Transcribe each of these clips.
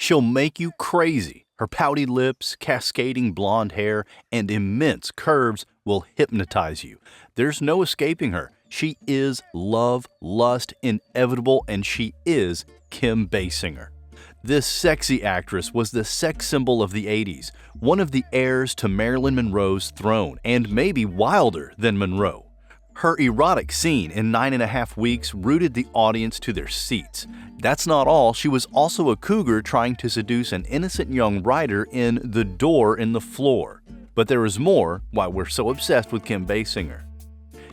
She'll make you crazy. Her pouty lips, cascading blonde hair, and immense curves will hypnotize you. There's no escaping her. She is love, lust, inevitable, and she is Kim Basinger. This sexy actress was the sex symbol of the 80s, one of the heirs to Marilyn Monroe's throne, and maybe wilder than Monroe. Her erotic scene in 9.5 Weeks rooted the audience to their seats. That's not all, she was also a cougar trying to seduce an innocent young writer in The Door in the Floor. But there is more why we're so obsessed with Kim Basinger.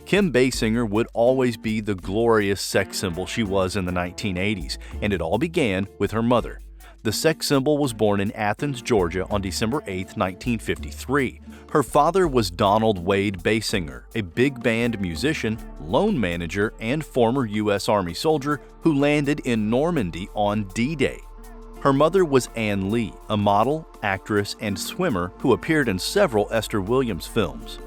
Kim Basinger would always be the glorious sex symbol she was in the 1980s, and it all began with her mother. The sex symbol was born in Athens, Georgia on December 8, 1953. Her father was Donald Wade Basinger, a big band musician, loan manager, and former U.S. Army soldier who landed in Normandy on D-Day. Her mother was Ann Lee, a model, actress, and swimmer who appeared in several Esther Williams films.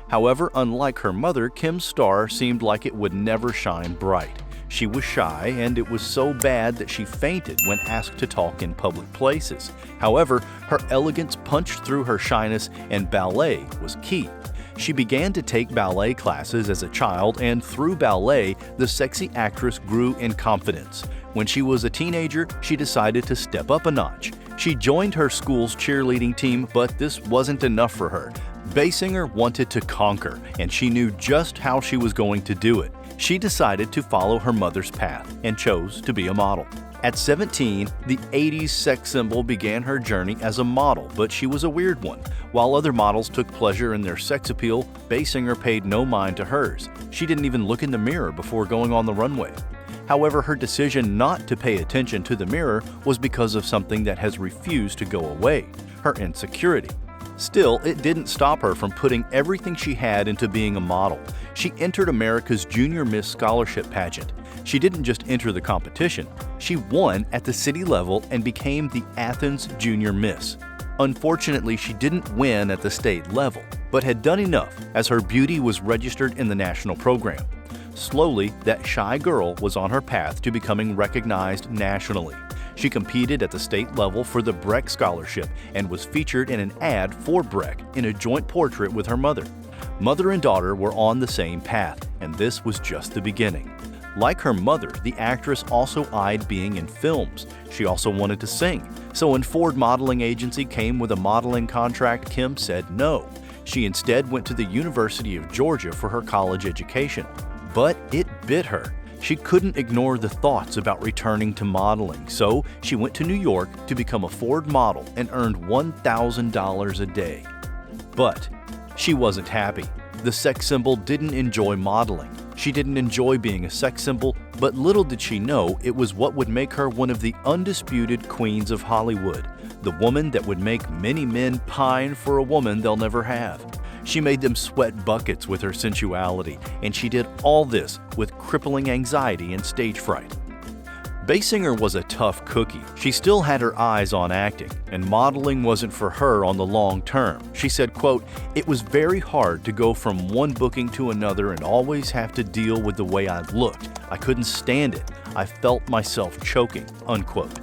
However, unlike her mother, Kim's star seemed like it would never shine bright. She was shy, and it was so bad that she fainted when asked to talk in public places. However, her elegance punched through her shyness, and ballet was key. She began to take ballet classes as a child, and through ballet, the sexy actress grew in confidence. When she was a teenager, she decided to step up a notch. She joined her school's cheerleading team, but this wasn't enough for her. Basinger wanted to conquer, and she knew just how she was going to do it. She decided to follow her mother's path and chose to be a model. At 17, the 80s sex symbol began her journey as a model, but she was a weird one. While other models took pleasure in their sex appeal, Basinger paid no mind to hers. She didn't even look in the mirror before going on the runway. However, her decision not to pay attention to the mirror was because of something that has refused to go away: her insecurity. Still, it didn't stop her from putting everything she had into being a model. She entered America's Junior Miss Scholarship pageant. She didn't just enter the competition, she won at the city level and became the Athens Junior Miss. Unfortunately, she didn't win at the state level, but had done enough as her beauty was registered in the national program. Slowly, that shy girl was on her path to becoming recognized nationally. She competed at the state level for the Breck Scholarship and was featured in an ad for Breck in a joint portrait with her mother. Mother and daughter were on the same path, and this was just the beginning. Like her mother, the actress also eyed being in films. She also wanted to sing. So when Ford Modeling Agency came with a modeling contract, Kim said no. She instead went to the University of Georgia for her college education. But it bit her. She couldn't ignore the thoughts about returning to modeling, so she went to New York to become a Ford model and earned $1,000 a day. But she wasn't happy. The sex symbol didn't enjoy modeling. She didn't enjoy being a sex symbol, but little did she know it was what would make her one of the undisputed queens of Hollywood, the woman that would make many men pine for a woman they'll never have. She made them sweat buckets with her sensuality, and she did all this with crippling anxiety and stage fright. Basinger was a tough cookie. She still had her eyes on acting, and modeling wasn't for her on the long term. She said, quote, "It was very hard to go from one booking to another and always have to deal with the way I looked. I couldn't stand it. I felt myself choking," unquote.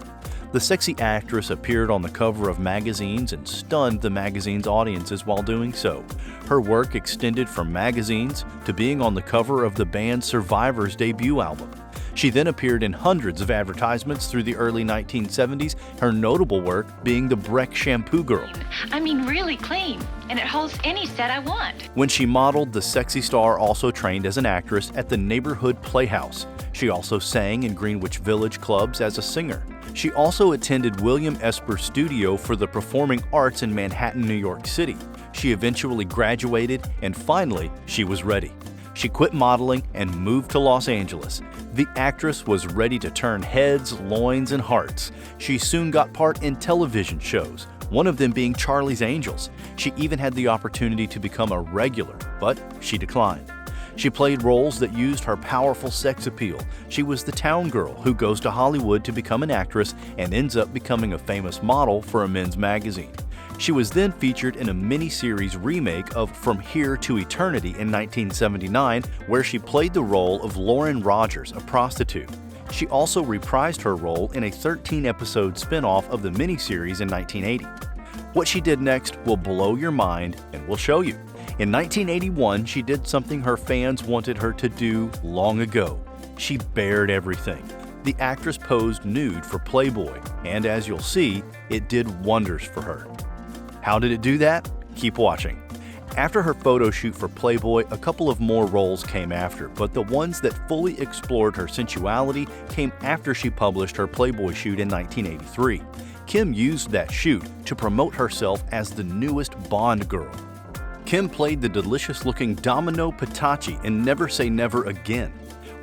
The sexy actress appeared on the cover of magazines and stunned the magazine's audiences while doing so. Her work extended from magazines to being on the cover of the band Survivor's debut album. She then appeared in hundreds of advertisements through the early 1970s, her notable work being the Breck Shampoo Girl. I mean, really clean, and it holds any set I want. When she modeled, the sexy star also trained as an actress at the neighborhood playhouse. She also sang in Greenwich Village clubs as a singer. She also attended William Esper Studio for the Performing Arts in Manhattan, New York City. She eventually graduated, and finally, she was ready. She quit modeling and moved to Los Angeles. The actress was ready to turn heads, loins, and hearts. She soon got part in television shows, one of them being Charlie's Angels. She even had the opportunity to become a regular, but she declined. She played roles that used her powerful sex appeal. She was the town girl who goes to Hollywood to become an actress and ends up becoming a famous model for a men's magazine. She was then featured in a miniseries remake of From Here to Eternity in 1979, where she played the role of Lauren Rogers, a prostitute. She also reprised her role in a 13-episode spin-off of the miniseries in 1980. What she did next will blow your mind, and we'll show you. In 1981, she did something her fans wanted her to do long ago. She bared everything. The actress posed nude for Playboy, and as you'll see, it did wonders for her. How did it do that? Keep watching. After her photo shoot for Playboy, a couple of more roles came after, but the ones that fully explored her sensuality came after she published her Playboy shoot in 1983. Kim used that shoot to promote herself as the newest Bond girl. Kim played the delicious-looking Domino Patachi in Never Say Never Again.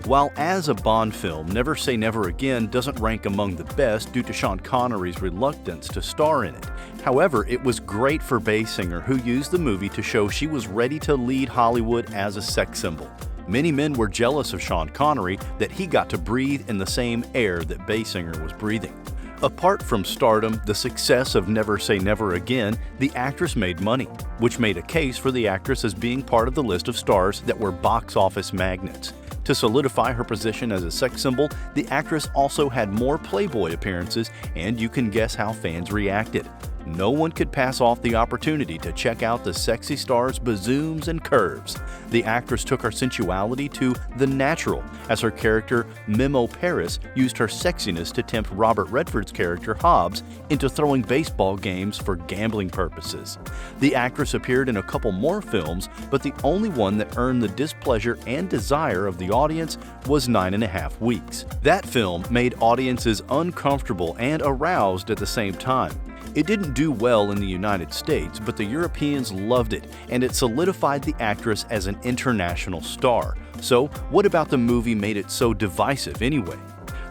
While as a Bond film, Never Say Never Again doesn't rank among the best due to Sean Connery's reluctance to star in it. However, it was great for Basinger, who used the movie to show she was ready to lead Hollywood as a sex symbol. Many men were jealous of Sean Connery that he got to breathe in the same air that Basinger was breathing. Apart from stardom, the success of Never Say Never Again, the actress made money, which made a case for the actress as being part of the list of stars that were box office magnets. To solidify her position as a sex symbol, the actress also had more Playboy appearances, and you can guess how fans reacted. No one could pass off the opportunity to check out the sexy star's bazooms and curves. The actress took her sensuality to the natural, as her character Memo Paris used her sexiness to tempt Robert Redford's character Hobbs into throwing baseball games for gambling purposes. The actress appeared in a couple more films, but the only one that earned the displeasure and desire of the audience was 9.5 Weeks. That film made audiences uncomfortable and aroused at the same time. It didn't do well in the United States, but the Europeans loved it, and it solidified the actress as an international star. So, what about the movie made it so divisive anyway?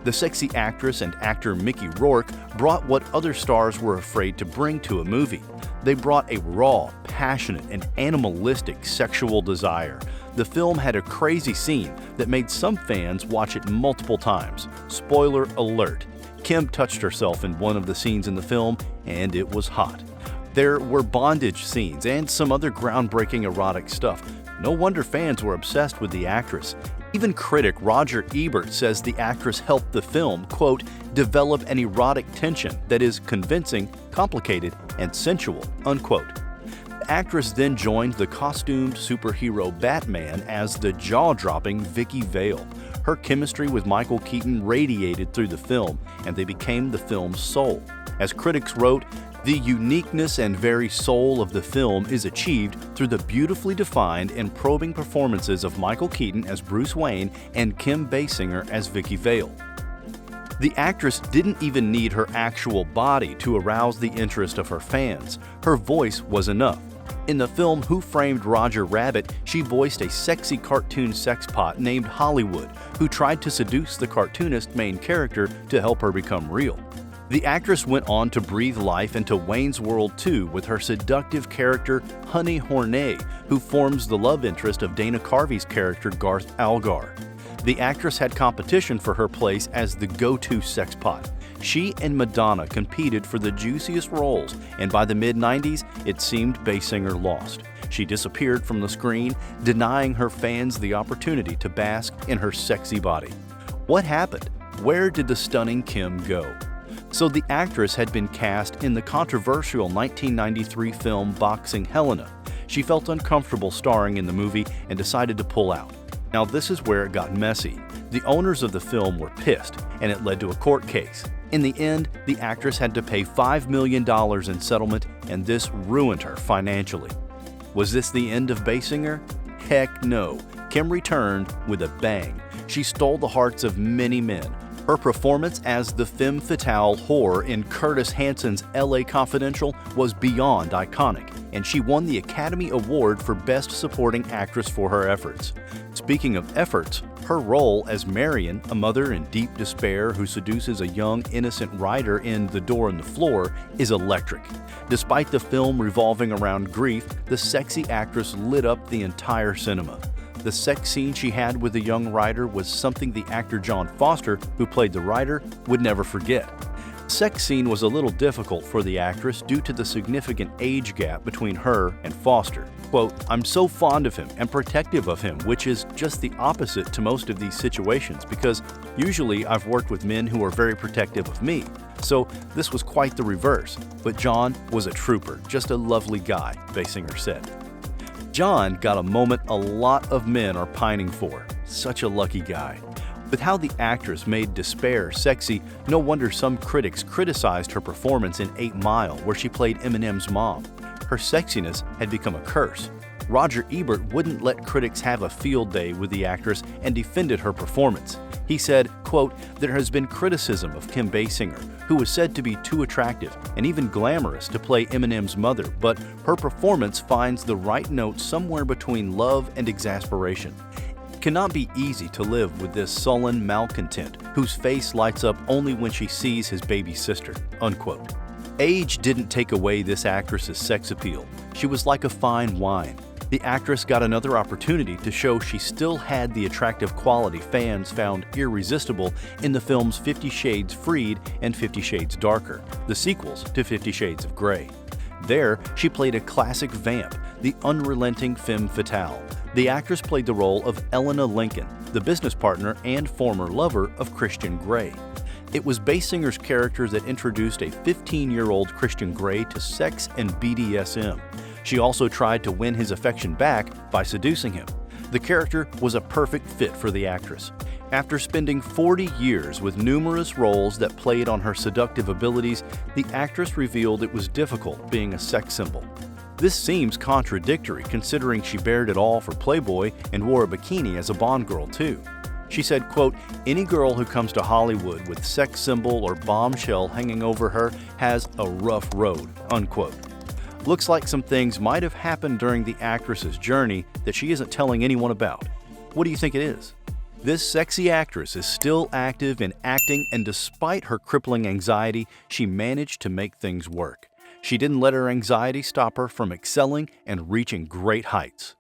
The sexy actress and actor Mickey Rourke brought what other stars were afraid to bring to a movie. They brought a raw, passionate, and animalistic sexual desire. The film had a crazy scene that made some fans watch it multiple times. Spoiler alert. Kim touched herself in one of the scenes in the film, and it was hot. There were bondage scenes and some other groundbreaking erotic stuff. No wonder fans were obsessed with the actress. Even critic Roger Ebert says the actress helped the film, quote, develop an erotic tension that is convincing, complicated, and sensual, unquote. The actress then joined the costumed superhero Batman as the jaw-dropping Vicky Vale. Her chemistry with Michael Keaton radiated through the film, and they became the film's soul. As critics wrote, the uniqueness and very soul of the film is achieved through the beautifully defined and probing performances of Michael Keaton as Bruce Wayne and Kim Basinger as Vicky Vale. The actress didn't even need her actual body to arouse the interest of her fans. Her voice was enough. In the film Who Framed Roger Rabbit, she voiced a sexy cartoon sexpot named Hollywood, who tried to seduce the cartoonist main character to help her become real. The actress went on to breathe life into Wayne's World 2 with her seductive character Honey Hornay, who forms the love interest of Dana Carvey's character Garth Algar. The actress had competition for her place as the go-to sexpot. She and Madonna competed for the juiciest roles, and by the mid-90s, it seemed Basinger lost. She disappeared from the screen, denying her fans the opportunity to bask in her sexy body. What happened? Where did the stunning Kim go? So the actress had been cast in the controversial 1993 film Boxing Helena. She felt uncomfortable starring in the movie and decided to pull out. Now this is where it got messy. The owners of the film were pissed, and it led to a court case. In the end, the actress had to pay $5 million in settlement, and this ruined her financially. Was this the end of Basinger? Heck no. Kim returned with a bang. She stole the hearts of many men. Her performance as the femme fatale whore in Curtis Hanson's LA Confidential was beyond iconic, and she won the Academy Award for Best Supporting Actress for her efforts. Speaking of efforts, her role as Marion, a mother in deep despair who seduces a young, innocent writer in The Door and the Floor, is electric. Despite the film revolving around grief, the sexy actress lit up the entire cinema. The sex scene she had with the young writer was something the actor John Foster, who played the writer, would never forget. sex scene was a little difficult for the actress due to the significant age gap between her and Foster. Quote, "I'm so fond of him and protective of him," which is just the opposite to most of these situations because usually I've worked with men who are very protective of me. So this was quite the reverse, but John was a trooper, just a lovely guy, Basinger said. John got a moment a lot of men are pining for. Such a lucky guy. With how the actress made despair sexy, no wonder some critics criticized her performance in 8 Mile, where she played Eminem's mom. Her sexiness had become a curse. Roger Ebert wouldn't let critics have a field day with the actress and defended her performance. He said, quote, "There has been criticism of Kim Basinger, who was said to be too attractive and even glamorous to play Eminem's mother, but her performance finds the right note somewhere between love and exasperation. It cannot be easy to live with this sullen malcontent whose face lights up only when she sees his baby sister," unquote. Age didn't take away this actress's sex appeal. She was like a fine wine. The actress got another opportunity to show she still had the attractive quality fans found irresistible in the films 50 Shades Freed and 50 Shades Darker, the sequels to 50 Shades of Grey. There, she played a classic vamp, the unrelenting femme fatale. The actress played the role of Elena Lincoln, the business partner and former lover of Christian Grey. It was Basinger's character that introduced a 15-year-old Christian Grey to sex and BDSM. She also tried to win his affection back by seducing him. The character was a perfect fit for the actress. After spending 40 years with numerous roles that played on her seductive abilities, the actress revealed it was difficult being a sex symbol. This seems contradictory considering she bared it all for Playboy and wore a bikini as a Bond girl too. She said, quote, "Any girl who comes to Hollywood with sex symbol or bombshell hanging over her has a rough road," unquote. Looks like some things might have happened during the actress's journey that she isn't telling anyone about. What do you think it is? This sexy actress is still active in acting, and despite her crippling anxiety, she managed to make things work. She didn't let her anxiety stop her from excelling and reaching great heights.